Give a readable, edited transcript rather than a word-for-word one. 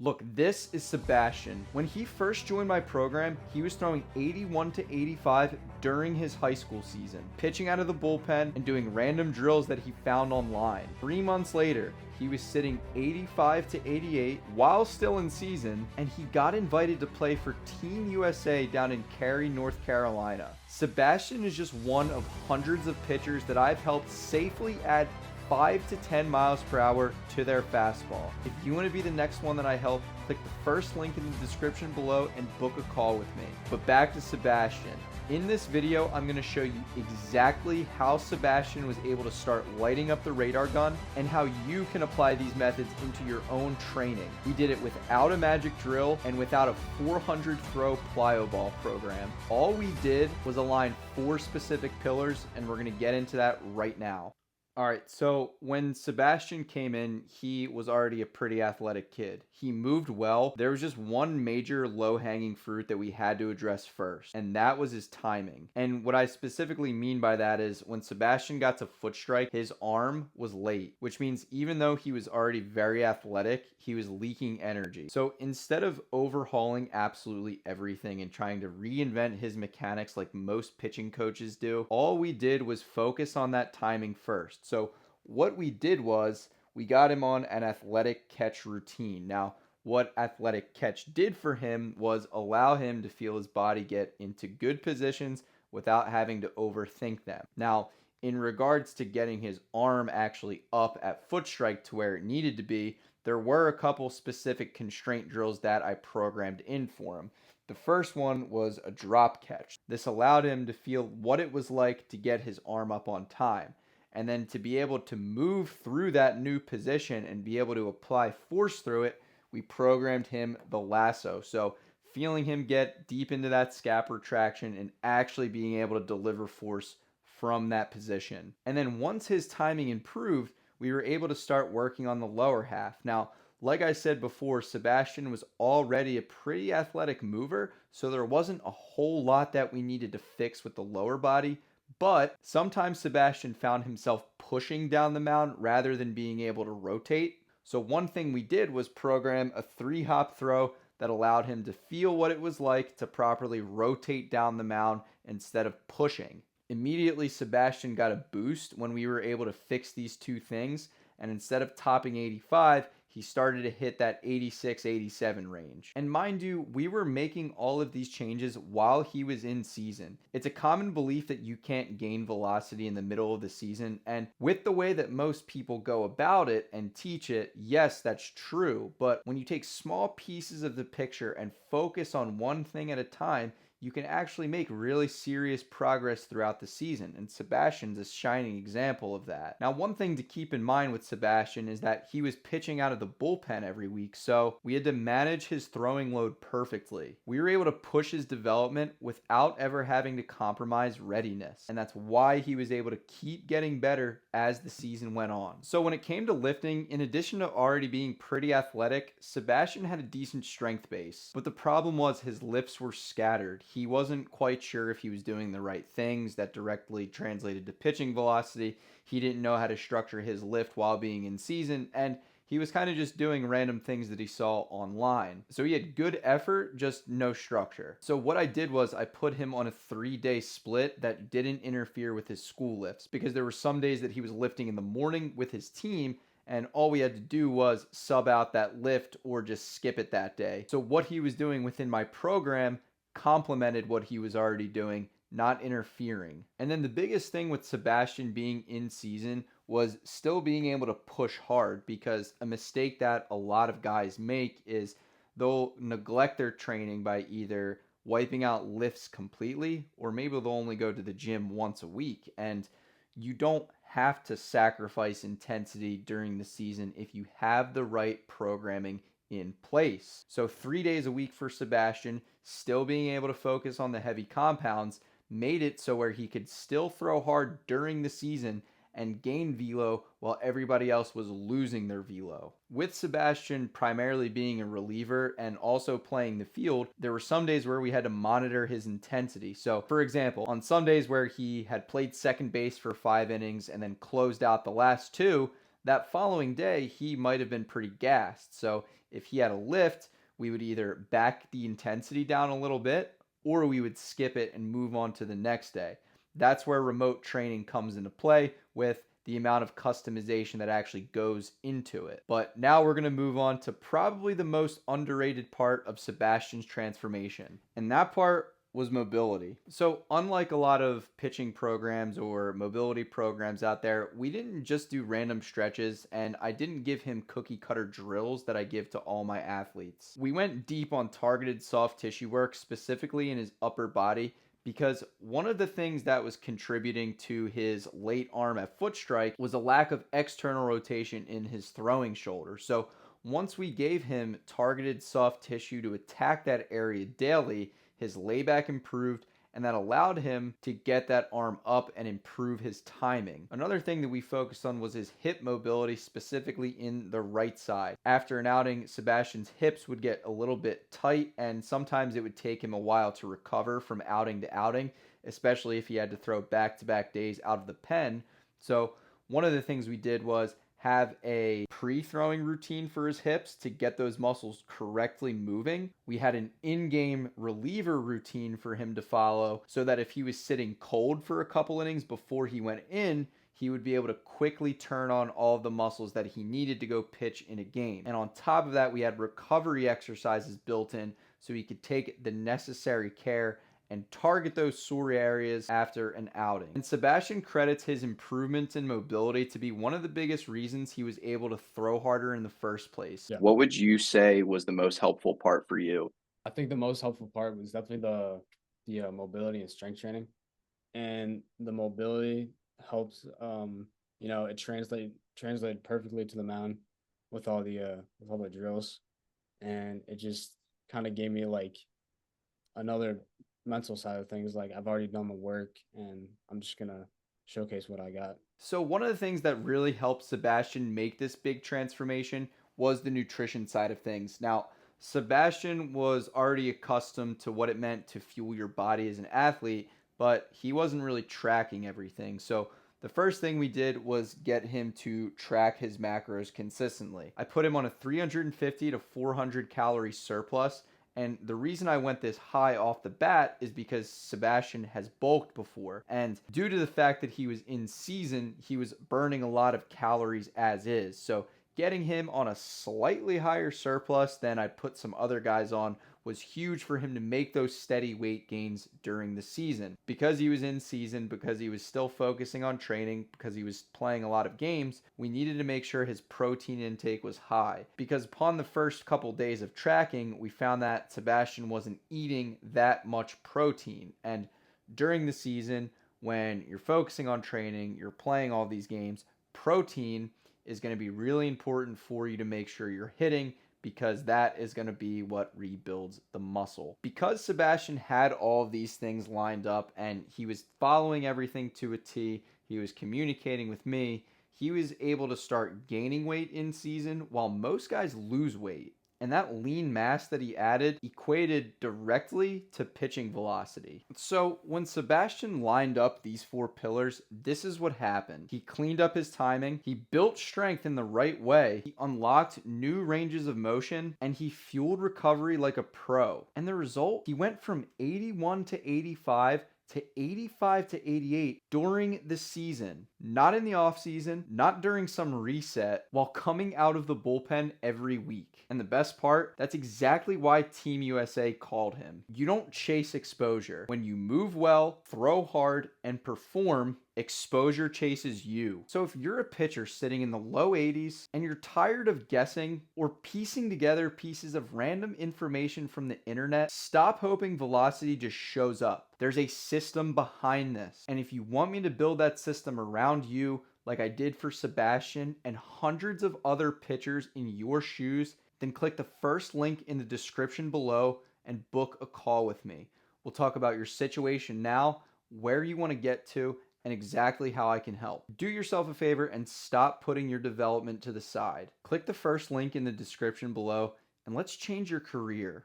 Look, this is Sebastian. When he first joined my program, he was throwing 81 to 85 during his high school season, pitching out of the bullpen and doing random drills that he found online. 3 months later, he was sitting 85 to 88 while still in season, and he got invited to play for Team USA down in Cary, North Carolina. Sebastian is just one of hundreds of pitchers that I've helped safely add 5 to 10 miles per hour to their fastball. If you want to be the next one that I help, click the first link in the description below and book a call with me. But back to Sebastian. In this video, I'm going to show you exactly how Sebastian was able to start lighting up the radar gun and how you can apply these methods into your own training. We did it without a magic drill and without a 400 throw plyo ball program. All we did was align 4 specific pillars, and we're going to get into that right now. All right, so when Sebastian came in, he was already a pretty athletic kid. He moved well. There was just one major low-hanging fruit that we had to address first, and that was his timing. And what I specifically mean by that is when Sebastian got to foot strike, his arm was late, which means even though he was already very athletic, he was leaking energy. So instead of overhauling absolutely everything and trying to reinvent his mechanics like most pitching coaches do, all we did was focus on that timing first. So what we did was we got him on an athletic catch routine. Now, what athletic catch did for him was allow him to feel his body get into good positions without having to overthink them. Now, in regards to getting his arm actually up at foot strike to where it needed to be, there were a couple specific constraint drills that I programmed in for him. The first one was a drop catch. This allowed him to feel what it was like to get his arm up on time, and then to be able to move through that new position and be able to apply force through it, we programmed him the lasso. So feeling him get deep into that scap retraction and actually being able to deliver force from that position. And then once his timing improved, we were able to start working on the lower half. Now, like I said before, Sebastian was already a pretty athletic mover, so there wasn't a whole lot that we needed to fix with the lower body. But sometimes Sebastian found himself pushing down the mound rather than being able to rotate. So one thing we did was program a 3-hop throw that allowed him to feel what it was like to properly rotate down the mound instead of pushing. Immediately, Sebastian got a boost when we were able to fix these two things, and instead of topping 85, he started to hit that 86, 87 range. And mind you, we were making all of these changes while he was in season. It's a common belief that you can't gain velocity in the middle of the season, and with the way that most people go about it and teach it, yes, that's true, but when you take small pieces of the picture and focus on one thing at a time, you can actually make really serious progress throughout the season, and Sebastian's a shining example of that. Now, one thing to keep in mind with Sebastian is that he was pitching out of the bullpen every week, so we had to manage his throwing load perfectly. We were able to push his development without ever having to compromise readiness, and that's why he was able to keep getting better as the season went on. So when it came to lifting, in addition to already being pretty athletic, Sebastian had a decent strength base, but the problem was his lifts were scattered. He wasn't quite sure if he was doing the right things that directly translated to pitching velocity. He didn't know how to structure his lift while being in season, and he was kind of just doing random things that he saw online. So he had good effort, just no structure. So what I did was I put him on a 3-day split that didn't interfere with his school lifts, because there were some days that he was lifting in the morning with his team, and all we had to do was sub out that lift or just skip it that day. So what he was doing within my program complemented what he was already doing, not interfering. And then the biggest thing with Sebastian being in season was still being able to push hard, because a mistake that a lot of guys make is they'll neglect their training by either wiping out lifts completely, or maybe they'll only go to the gym once a week. And you don't have to sacrifice intensity during the season if you have the right programming in place. So 3 days a week for Sebastian, still being able to focus on the heavy compounds, made it so where he could still throw hard during the season and gain velo while everybody else was losing their velo. With Sebastian primarily being a reliever and also playing the field, there were some days where we had to monitor his intensity. So for example, on some days where he had played second base for 5 innings and then closed out the last 2, that following day he might have been pretty gassed. So if he had a lift, we would either back the intensity down a little bit or we would skip it and move on to the next day. That's where remote training comes into play with the amount of customization that actually goes into it. But now we're going to move on to probably the most underrated part of Sebastian's transformation. And that part was mobility. So, unlike a lot of pitching programs or mobility programs out there, we didn't just do random stretches, and I didn't give him cookie cutter drills that I give to all my athletes. We went deep on targeted soft tissue work, specifically in his upper body, because one of the things that was contributing to his late arm at foot strike was a lack of external rotation in his throwing shoulder. So, once we gave him targeted soft tissue to attack that area daily, his layback improved, and that allowed him to get that arm up and improve his timing. Another thing that we focused on was his hip mobility, specifically in the right side. After an outing, Sebastian's hips would get a little bit tight, and sometimes it would take him a while to recover from outing to outing, especially if he had to throw back-to-back days out of the pen. So one of the things we did was have a pre-throwing routine for his hips to get those muscles correctly moving. We had an in-game reliever routine for him to follow so that if he was sitting cold for a couple innings before he went in, he would be able to quickly turn on all of the muscles that he needed to go pitch in a game. And on top of that, we had recovery exercises built in so he could take the necessary care and target those sore areas after an outing. And Sebastian credits his improvements in mobility to be one of the biggest reasons he was able to throw harder in the first place. Yeah. What would you say was the most helpful part for you? I think the most helpful part was definitely the mobility and strength training, and the mobility helps. It translated perfectly to the mound with all the drills, and it just kind of gave me like another mental side of things. Like I've already done the work, and I'm just gonna showcase what I got. So one of the things that really helped Sebastian make this big transformation was the nutrition side of things. Now, Sebastian was already accustomed to what it meant to fuel your body as an athlete, but he wasn't really tracking everything. So the first thing we did was get him to track his macros consistently. I put him on a 350 to 400 calorie surplus. And the reason I went this high off the bat is because Sebastian has bulked before. And due to the fact that he was in season, he was burning a lot of calories as is. So getting him on a slightly higher surplus than I put some other guys on was huge for him to make those steady weight gains during the season. Because he was in season, because he was still focusing on training, because he was playing a lot of games, we needed to make sure his protein intake was high. Because upon the first couple days of tracking, we found that Sebastian wasn't eating that much protein. And during the season, when you're focusing on training, you're playing all these games, protein is going to be really important for you to make sure you're hitting, because that is going to be what rebuilds the muscle. Because Sebastian had all of these things lined up and he was following everything to a T, he was communicating with me, he was able to start gaining weight in season while most guys lose weight. And that lean mass that he added equated directly to pitching velocity. So when Sebastian lined up these four pillars, this is what happened. He cleaned up his timing, he built strength in the right way, he unlocked new ranges of motion, and he fueled recovery like a pro. And the result, he went from 81 to 85 to 85 to 88 during the season, not in the offseason, not during some reset, while coming out of the bullpen every week. And the best part, that's exactly why Team USA called him. You don't chase exposure. When you move well, throw hard, and perform, exposure chases you. So if you're a pitcher sitting in the low 80s and you're tired of guessing or piecing together pieces of random information from the internet, stop hoping velocity just shows up. There's a system behind this. And if you want me to build that system around you, like I did for Sebastian and hundreds of other pitchers in your shoes, then click the first link in the description below and book a call with me. We'll talk about your situation now, where you want to get to, and exactly how I can help. Do yourself a favor and stop putting your development to the side. Click the first link in the description below and let's change your career.